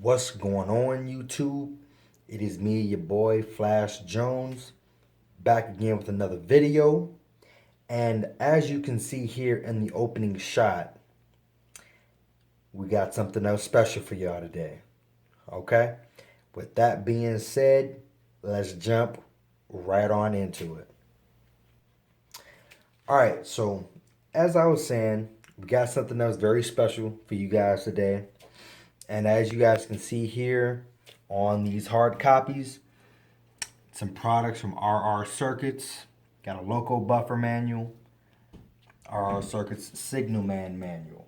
What's going on, YouTube? It is me, your boy Flash Jones, back again with another video. And as you can see here in the opening shot, we got something else special for y'all today. Okay? With that being said, let's jump right on into it. Alright, so as I was saying, we got something else very special for you guys today. And as you guys can see here on these hard copies, some products from RR Circuits. Got a local buffer manual, RR Circuits Signal Man manual.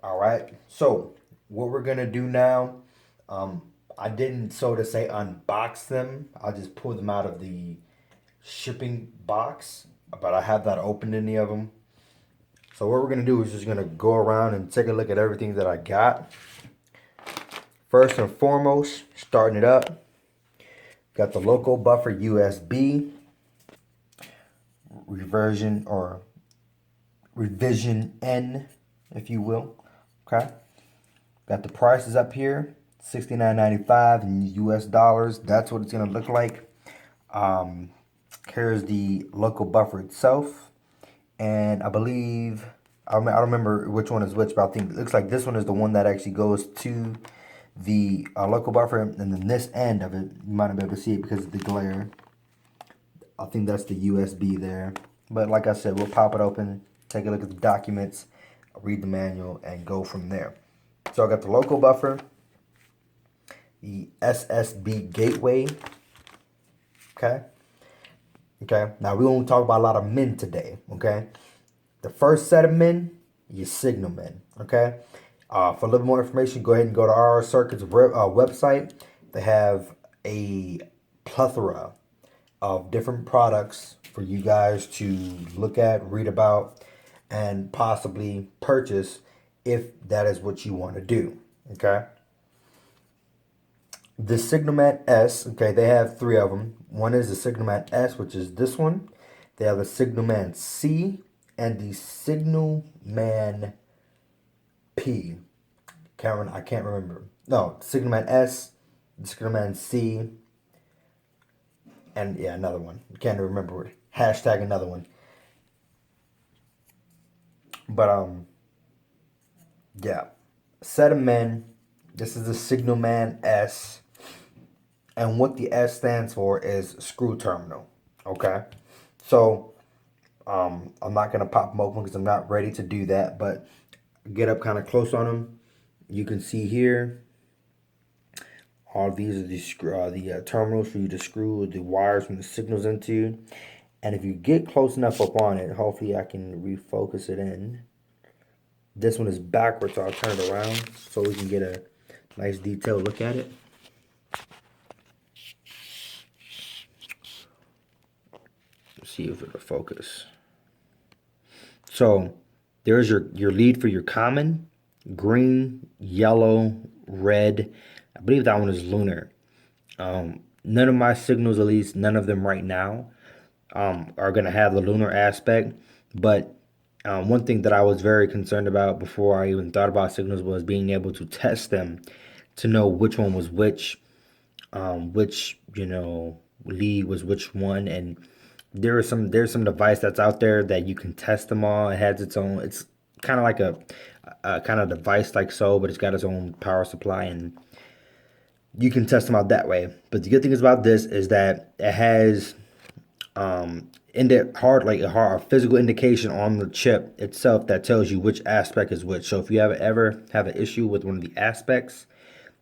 All right, so what we're gonna do now, I didn't, so to say, unbox them. I'll just pull them out of the shipping box, but I have not opened any of them. So what we're gonna do is just gonna go around and take a look at everything that I got. First and foremost, starting it up, got the local buffer USB revision N, if you will. Okay, got the prices up here, $69.95 in US dollars. That's what it's gonna look like. Here's the local buffer itself, and I believe I don't remember which one is which, but I think it looks like this one is the one that actually goes to the local buffer, and then this end of it, you might not be able to see it because of the glare. I think that's the USB there. But like I said, we'll pop it open, take a look at the documents, read the manual, and go from there. So I got the local buffer, the SSB gateway. Okay. Now we won't talk about a lot of men today. Okay. The first set of men, your signal men. Okay. For a little more information, go ahead and go to RR Circuits website. They have a plethora of different products for you guys to look at, read about, and possibly purchase if that is what you want to do. Okay. The Signalman S, okay, they have three of them. One is the Signalman S, which is this one. They have the Signalman C and the Signalman P. I can't remember. No, Signalman S, the Signalman C, and yeah, another one. Can't remember it. Hashtag another one. But yeah. Set of men. This is the Signalman S. And what the S stands for is screw terminal. Okay. So I'm not gonna pop them open because I'm not ready to do that, but get up kind of close on them. You can see here, all of these are the terminals for you to screw the wires from the signals into. And if you get close enough up on it, hopefully I can refocus it in. This one is backwards, so I'll turn it around so we can get a nice detailed look at it. Let's see if it'll focus. So there's your lead for your common, green, yellow, red. I believe that one is lunar. None of my signals, at least none of them right now, are going to have the lunar aspect. But one thing that I was very concerned about before I even thought about signals was being able to test them to know which one was which lead was which one. And there's some device that's out there that you can test them all. It has its own, it's kind of like a kind of device like so, but it's got its own power supply, and you can test them out that way. But the good thing about this is that it has a physical indication on the chip itself that tells you which aspect is which. So if you ever have an issue with one of the aspects,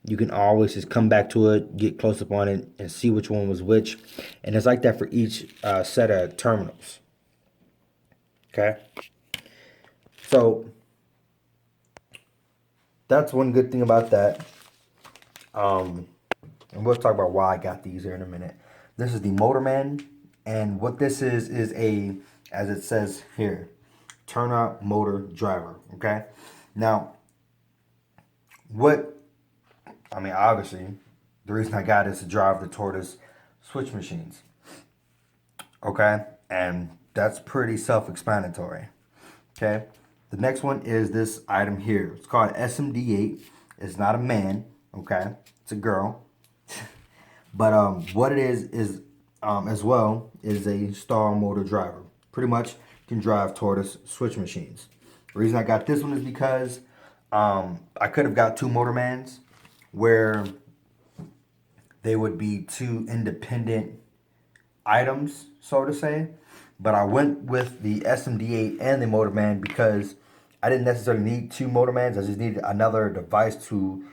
you can always just come back to it, get close up on it, and see which one was which. And it's like that for each set of terminals. Okay. So that's one good thing about that. And we'll talk about why I got these here in a minute. This is the Motorman, and what this is a, as it says here, turnout motor driver. Okay. Now, obviously, the reason I got it is to drive the Tortoise switch machines. Okay, and that's pretty self-explanatory. Okay, the next one is this item here. It's called SMD8. It's not a man, okay? It's a girl. But what it is as well is a star motor driver. Pretty much can drive tortoise switch machines. The reason I got this one is because I could have got two Motormans where they would be two independent items, so to say. But I went with the SMD8 and the Motorman because I didn't necessarily need two Motormans. I just needed another device to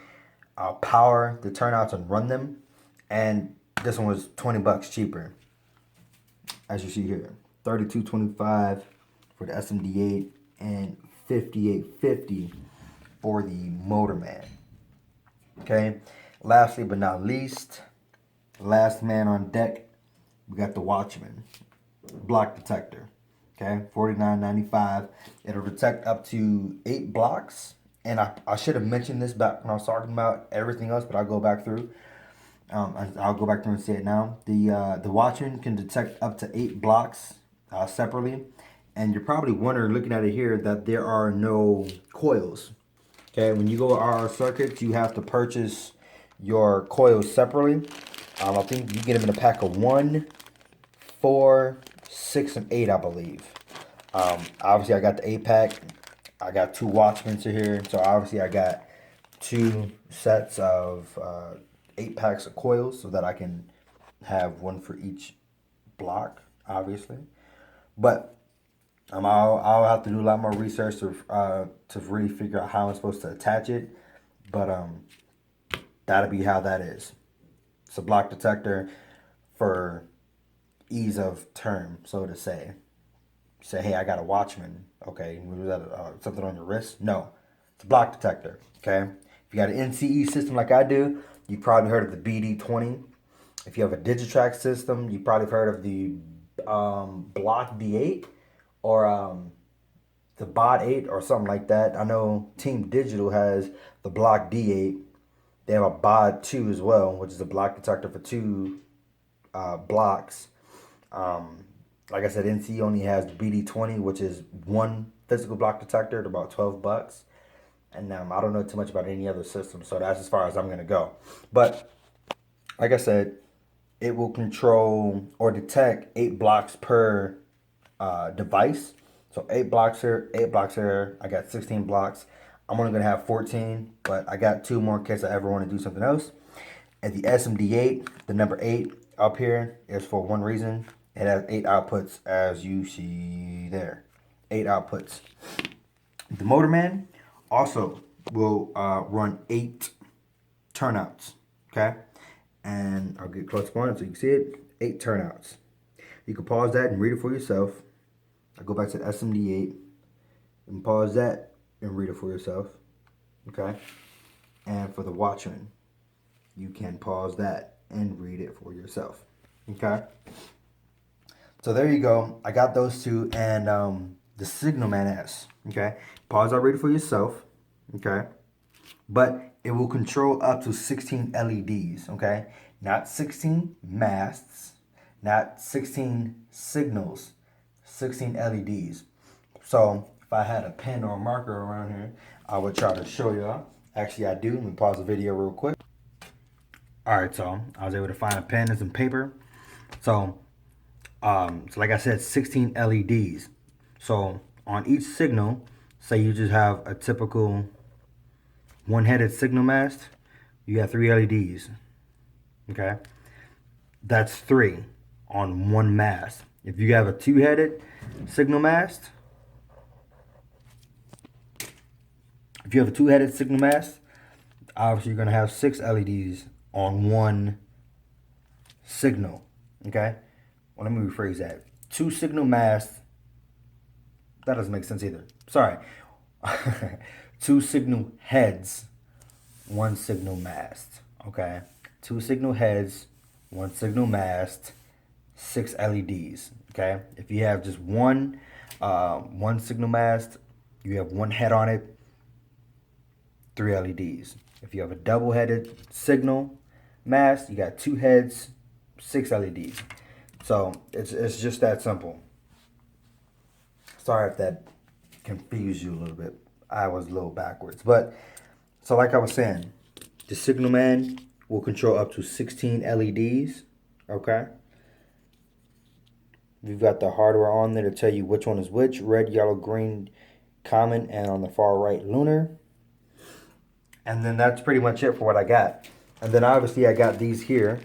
power the turnouts and run them. And this one was 20 bucks cheaper, as you see here. 32.25 for the SMD8 and 58.50 for the Motorman. Okay. Lastly but not least, last man on deck, we got the Watchman block detector. Okay, $49.95. It'll detect up to 8 blocks. And I should have mentioned this back when I was talking about everything else, but I'll go back through. I'll go back through and say it now. The Watchman can detect up to 8 blocks separately. And you're probably wondering, looking at it here, that there are no coils. Okay, when you go to RR Circuits, you have to purchase your coils separately. I think you get them in a pack of 1, 4, 6, and 8, I believe. Obviously, I got the 8-pack. I got 2 Watchmans here. So, obviously, I got 2 sets of 8 packs of coils so that I can have one for each block, obviously. But I'll have to do a lot more research to really figure out how I'm supposed to attach it. But that'll be how that is. It's a block detector for ease of term, so to say. Say, hey, I got a Watchman. Okay, was that something on your wrist? No, it's a block detector. Okay, if you got an NCE system like I do, you probably heard of the BD20. If you have a Digitrack system, you probably heard of the Block D8 or the Bot 8 or something like that. I know Team Digital has the Block D8. They have a Bod 2 as well, which is a block detector for 2 blocks. Like I said, NC only has the BD20, which is one physical block detector at about 12 bucks. And I don't know too much about any other system, so that's as far as I'm going to go. But like I said, it will control or detect 8 blocks per device. So 8 blocks here, 8 blocks here. I got 16 blocks. I'm only going to have 14, but I got 2 more in case I ever want to do something else. And the SMD8, the number 8 up here is for one reason. It has 8 outputs, as you see there. 8 outputs. The Motorman also will run 8 turnouts. Okay? And I'll get close on it so you can see it. 8 turnouts. You can pause that and read it for yourself. I'll go back to the SMD8 and pause that and read it for yourself. Okay? And for the Watchman, you can pause that and read it for yourself. Okay? So there you go. I got those 2 and the Signalman S. Okay? Pause, I'll read it for yourself. Okay? But it will control up to 16 LEDs. Okay? Not 16 masts. Not 16 signals. 16 LEDs. So if I had a pen or a marker around here, I would try to show y'all. Actually, I do. Let me pause the video real quick. Alright, so I was able to find a pen and some paper. So like I said, 16 LEDs. So on each signal, say you just have a typical one-headed signal mast, you have 3 LEDs. Okay? That's 3 on one mast. If you have a 2-headed signal mast, obviously you're going to have 6 LEDs on one signal. Okay? Well, let me rephrase that. 2 signal masts. That doesn't make sense either. Sorry. 2 signal heads, 1 signal mast. Okay? 2 signal heads, 1 signal mast, 6 LEDs. Okay? If you have just one signal mast, you have 1 head on it, 3 LEDs. If you have a double-headed signal mast, you got 2 heads, 6 LEDs. So it's just that simple. Sorry if that confused you a little bit. I was a little backwards. But So like I was saying, the signalman will control up to 16 LEDs. Okay. We've got the hardware on there to tell you which one is which. Red, yellow, green, common, and on the far right, lunar. And then that's pretty much it for what I got. And then obviously I got these here.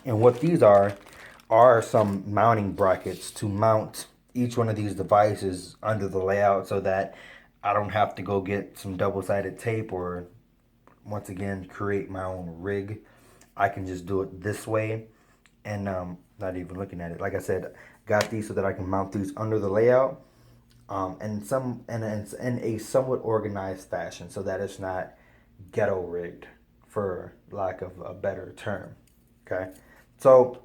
And what these are some mounting brackets to mount each one of these devices under the layout so that I don't have to go get some double-sided tape or once again create my own rig. I can just do it this way and not even looking at it. Like I said, got these so that I can mount these under the layout and it's in a somewhat organized fashion so that it's not ghetto rigged for lack of a better term. Okay, so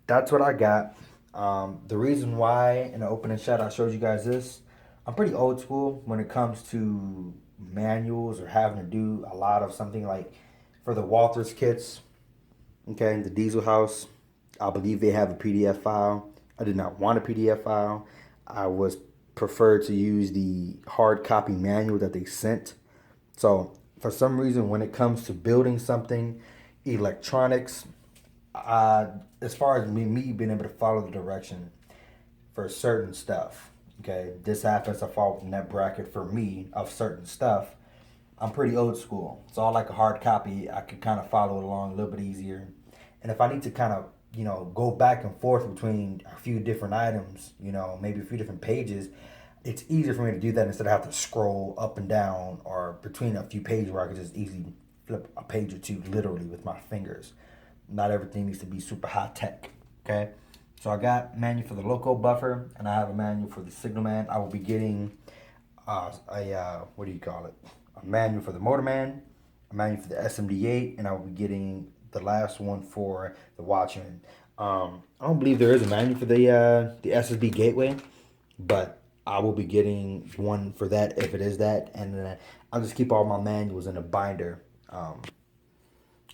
that's what I got. The reason why in the opening shot I showed you guys this, I'm pretty old school when it comes to manuals or having to do a lot of something like for the Walters kits, okay, the Diesel House. I believe they have a PDF file. I did not want a PDF file. I was preferred to use the hard copy manual that they sent. So for some reason, when it comes to building something, electronics, as far as me being able to follow the direction for certain stuff, okay, this happens to fall within that bracket for me of certain stuff. I'm pretty old school, so I like a hard copy. I can kind of follow it along a little bit easier. And if I need to kind of, go back and forth between a few different items, maybe a few different pages, it's easier for me to do that instead of have to scroll up and down or between a few pages where I could just easily flip a page or two literally with my fingers. Not everything needs to be super high tech, okay? So I got manual for the loco buffer, and I have a manual for the signalman. I will be getting what do you call it? A manual for the motorman, a manual for the SMD8, and I will be getting the last one for the Watchman. I don't believe there is a manual for the SSB gateway, but I will be getting one for that if it is that, and then I'll just keep all my manuals in a binder.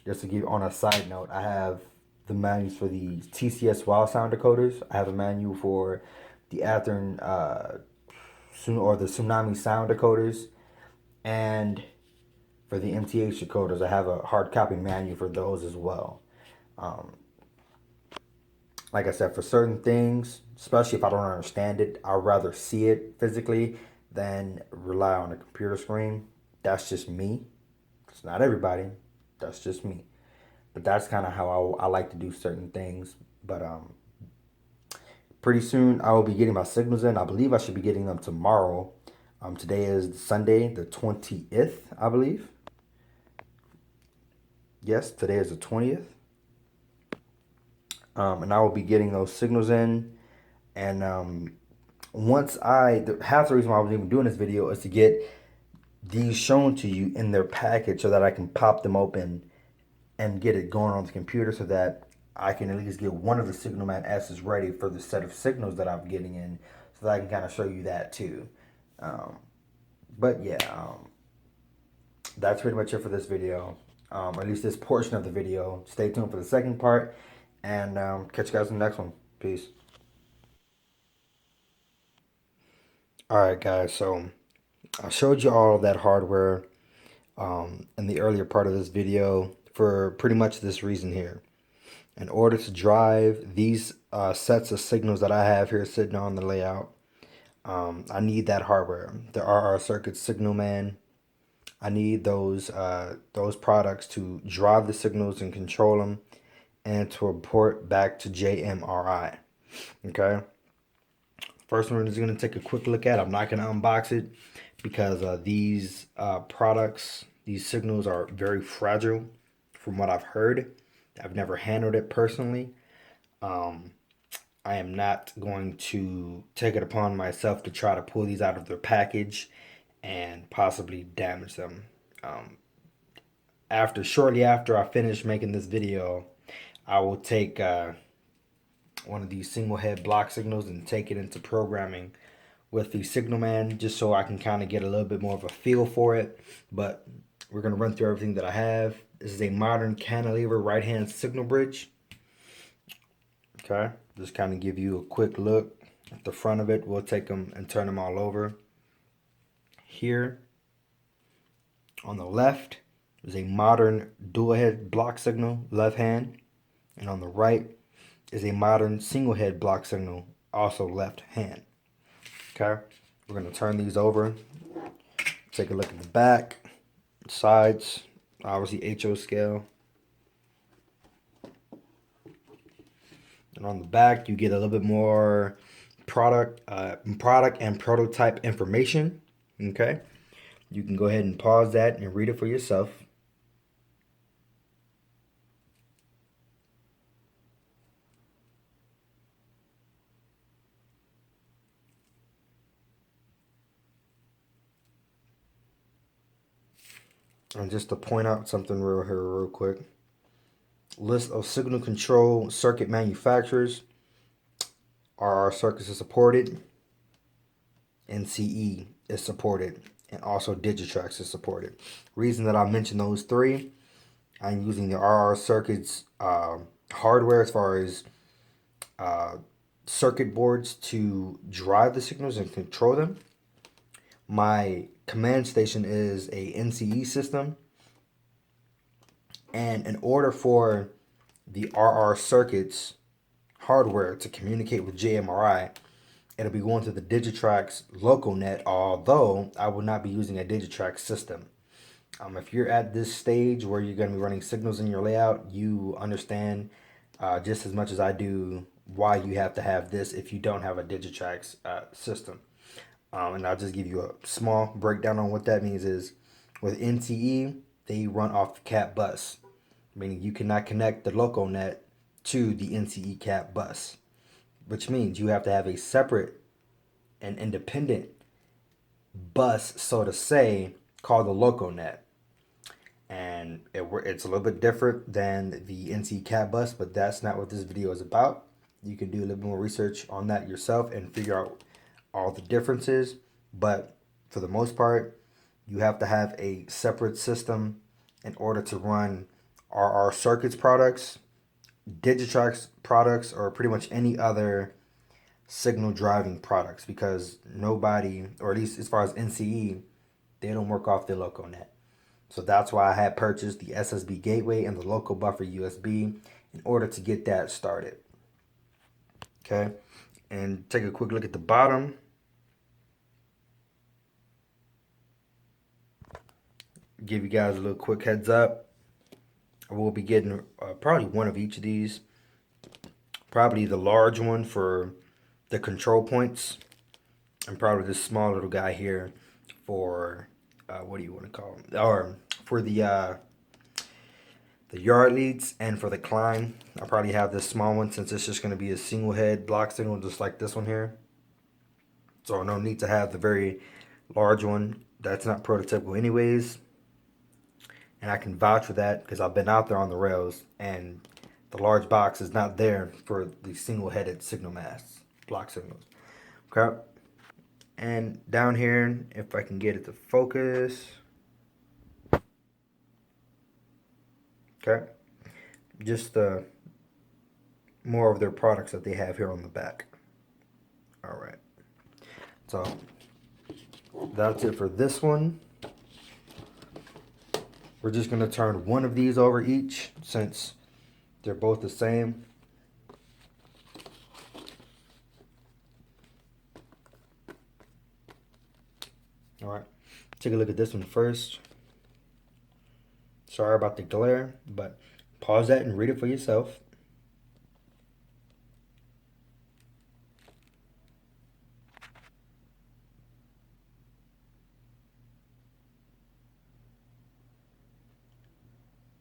Just to give on a side note, I have the manuals for the TCS wild sound decoders. I have a manual for the Athearn or the Tsunami sound decoders, and for the MTH decoders, I have a hard copy manual for those as well. Um, like I said, for certain things, especially if I don't understand it, I'd rather see it physically than rely on a computer screen. That's just me. It's not everybody. That's just me. But that's kind of how I like to do certain things. But pretty soon I will be getting my signals in. I believe I should be getting them tomorrow. Today is Sunday, the 20th, I believe. Yes, today is the 20th. And I will be getting those signals in. And half the reason why I was even doing this video is to get these shown to you in their package so that I can pop them open and get it going on the computer so that I can at least get one of the Signalman S's ready for the set of signals that I'm getting in so that I can kind of show you that too. But yeah, that's pretty much it for this video, or at least this portion of the video. Stay tuned for the second part, and catch you guys in the next one. Peace. Alright guys, so I showed you all of that hardware in the earlier part of this video for pretty much this reason here. In order to drive these sets of signals that I have here sitting on the layout, I need that hardware. The RR Circuit Signalman. I need those products to drive the signals and control them, and to report back to JMRI. Okay. First one is going to take a quick look at. I'm not going to unbox it because these products, these signals are very fragile from what I've heard. I've never handled it personally. I am not going to take it upon myself to try to pull these out of their package and possibly damage them. Shortly after I finish making this video, I will take one of these single head block signals and take it into programming with the Signalman just so I can kind of get a little bit more of a feel for it. But we're going to run through everything that I have. This is a modern cantilever right hand signal bridge. Okay, just kind of give you a quick look at the front of it. We'll take them and turn them all over. Here On the left is a modern dual head block signal, left hand. And on the right is a modern single head block signal, also left hand. Okay, we're going to turn these over. Take a look at the back, sides, obviously HO scale. And on the back, you get a little bit more product and prototype information. Okay, you can go ahead and pause that and read it for yourself. And just to point out something real quick. List of signal control circuit manufacturers. RR circuits is supported. NCE is supported. And also Digitrax is supported. Reason that I mentioned those three, I'm using the RR circuits hardware as far as circuit boards to drive the signals and control them. My command station is a NCE system. And in order for the RR circuits hardware to communicate with JMRI, it'll be going to the Digitrax local net, although I will not be using a Digitrax system. If you're at this stage where you're going to be running signals in your layout, you understand just as much as I do why you have to have this if you don't have a Digitrax system. And I'll just give you a small breakdown on what that means is with NCE, they run off the CAT bus, meaning you cannot connect the local net to the NCE CAT bus, which means you have to have a separate and independent bus, so to say, called the local net. And it's a little bit different than the NCE CAT bus, but that's not what this video is about. You can do a little bit more research on that yourself and figure out all the differences. But for the most part, you have to have a separate system in order to run RR Circuits products, Digitrax products, or pretty much any other signal driving products, because nobody, or at least as far as NCE, they don't work off the local net. So that's why I had purchased the SSB gateway and the local buffer USB in order to get that started. Okay, and take a quick look at the bottom. Give you guys a little quick heads up. I will be getting probably one of each of these. Probably the large one for the control points, and probably this small little guy here for what do you want to call them? Or for the yard leads and for the climb. I'll probably have this small one since it's just going to be a single head block signal just like this one here. So no need to have the very large one. That's not prototypical anyways. And I can vouch for that because I've been out there on the rails and the large box is not there for the single-headed signal masts, block signals. Okay. And down here, if I can get it to focus. Okay. Just more of their products that they have here on the back. All right. So that's it for this one. We're just going to turn one of these over each since they're both the same. All right, take a look at this one first. Sorry about the glare, but pause that and read it for yourself.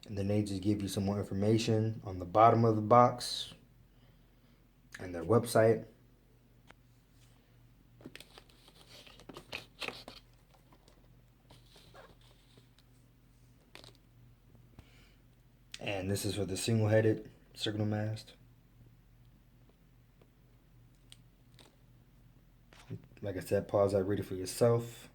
And then they just give you some more information on the bottom of the box and their website. And this is for the single-headed signal mast. Like I said, pause that, read it for yourself.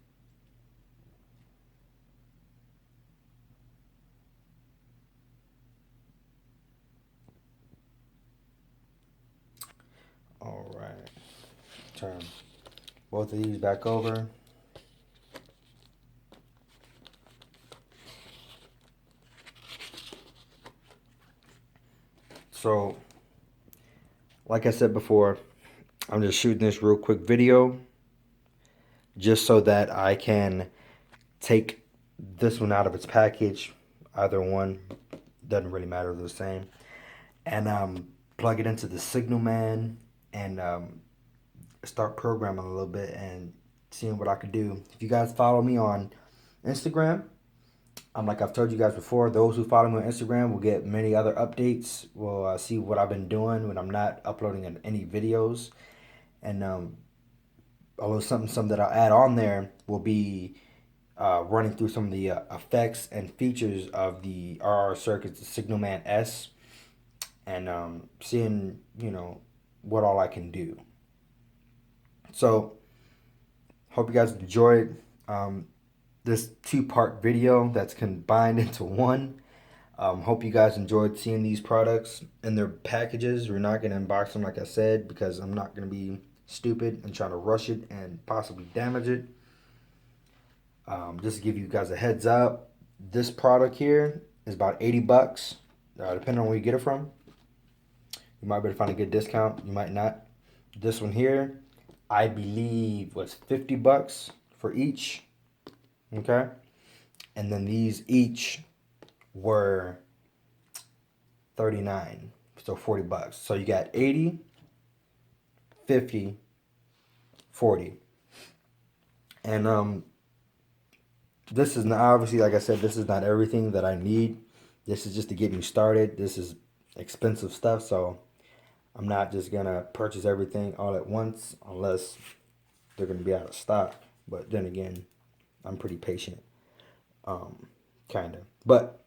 All right, turn both of these back over. So, like I said before, I'm just shooting this real quick video just so that I can take this one out of its package. Either one, doesn't really matter, they're the same. And plug it into the Signal Man and start programming a little bit and seeing what I could do. If you guys follow me on Instagram, like I've told you guys before, those who follow me on Instagram will get many other updates. Will see what I've been doing when I'm not uploading any videos. And although something that I'll add on there will be running through some of the effects and features of the RR Circuits, the Signal Man S, and seeing, what all I can do. So, hope you guys enjoyed this two-part video that's combined into one. Hope you guys enjoyed seeing these products in their packages. We're not going to unbox them, like I said, because I'm not going to be stupid and trying to rush it and possibly damage it. Just to give you guys a heads up, this product here is about 80 bucks, depending on where you get it from. You might be able to find a good discount. You might not. This one here, I believe, was 50 bucks for each. Okay? And then these each were 39, so 40 bucks. So you got 80, 50, 40. And this is not, obviously, like I said, this is not everything that I need. This is just to get me started. This is expensive stuff, so I'm not just gonna purchase everything all at once unless they're gonna be out of stock. But then again, I'm pretty patient, kinda. But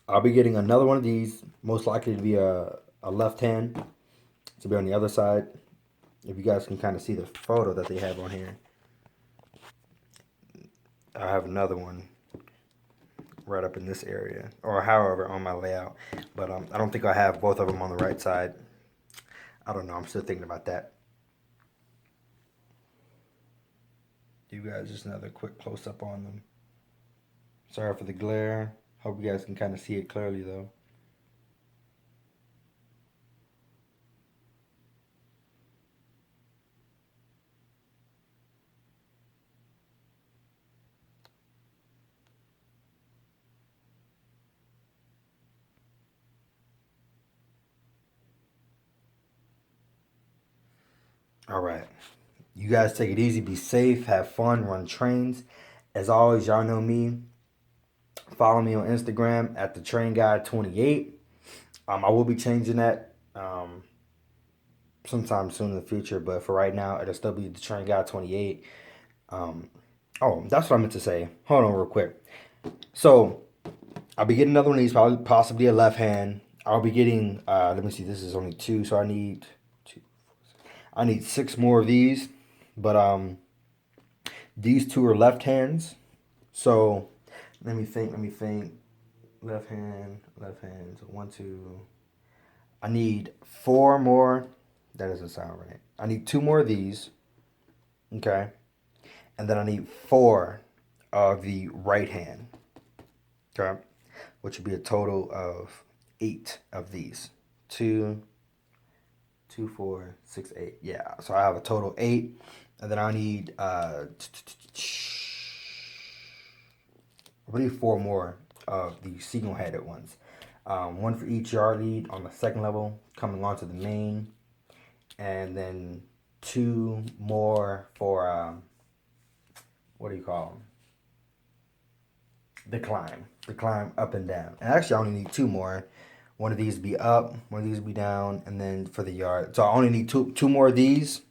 I'll be getting another one of these, most likely to be a left hand, to be on the other side. If you guys can kind of see the photo that they have on here. I have another one right up in this area, or however on my layout. But I don't think I have both of them on the right side. I don't know. I'm still thinking about that. You guys, just another quick close up on them. Sorry for the glare. Hope you guys can kind of see it clearly though. All right. You guys take it easy, be safe, have fun, run trains. As always, y'all know me. Follow me on Instagram at the Train Guy 28. I will be changing that sometime soon in the future, but for right now, it'll still be the Train Guy 28. Oh, that's what I meant to say. Hold on, real quick. So I'll be getting another one of these, probably possibly a left hand. I'll be getting. Let me see. This is only 2, so I need 2. I need 6 more of these, but these 2 are left hands. So let me think. Left hand. So 1, 2. I need 4 more. That doesn't sound right. I need 2 more of these. Okay. And then I need 4 of the right hand. Okay. Which would be a total of 8 of these. 2, 4, 6, 8. Yeah. So I have a total 8. And then I need I believe 4 more of the single headed ones. 1 for each yard lead on the second level, coming onto the main, and then 2 more for what do you call them? The climb up and down. And actually, I only need 2 more. One of these be up, one of these be down, and then for the yard. So I only need two more of these,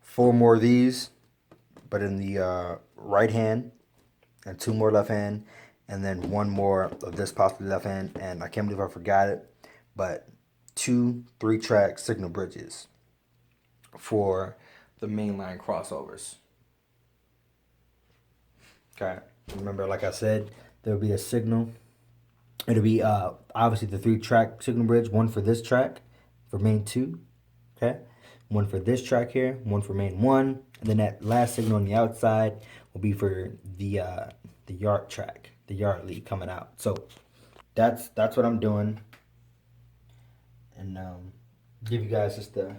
4 more of these, but in the right hand, and 2 more left hand, and then 1 more of this possibly left hand. And I can't believe I forgot it, but 2 3-track signal bridges for the mainline crossovers. Okay. Remember, like I said, there'll be a signal. It'll be obviously the 3-track signal bridge, 1 for this track, for main 2. Okay. 1 for this track here, 1 for main 1, and then that last signal on the outside will be for the yard track, the yard lead coming out. So that's what I'm doing. And give you guys just a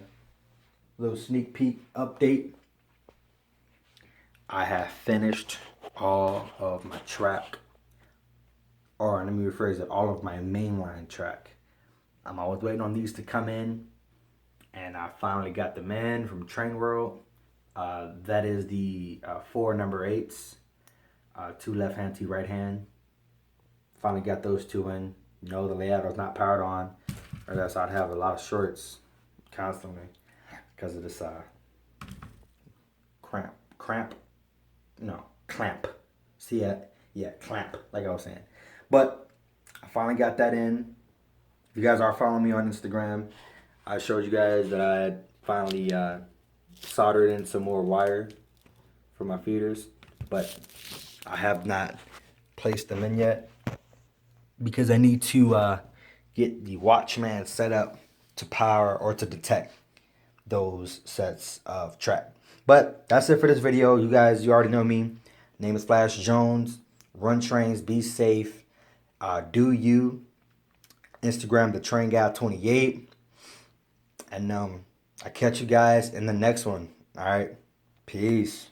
little sneak peek update. I have finished all of my track, or let me rephrase it, all of my mainline track. I was waiting on these to come in, and I finally got them in from Train World. That is the 4 number 8s, 2 left hand, 2 right hand. Finally got those 2 in. No, the layout was not powered on, or else I'd have a lot of shorts constantly because of this clamp. See that? Yeah, clamp, like I was saying. But I finally got that in. If you guys are following me on Instagram, I showed you guys that I had finally soldered in some more wire for my feeders, but I have not placed them in yet because I need to get the Watchman set up to power or to detect those sets of track. But that's it for this video. You guys, you already know me. Name is Flash Jones. Run trains, be safe. Do you. Instagram, the Train Guy 28. And I catch you guys in the next one. All right. Peace.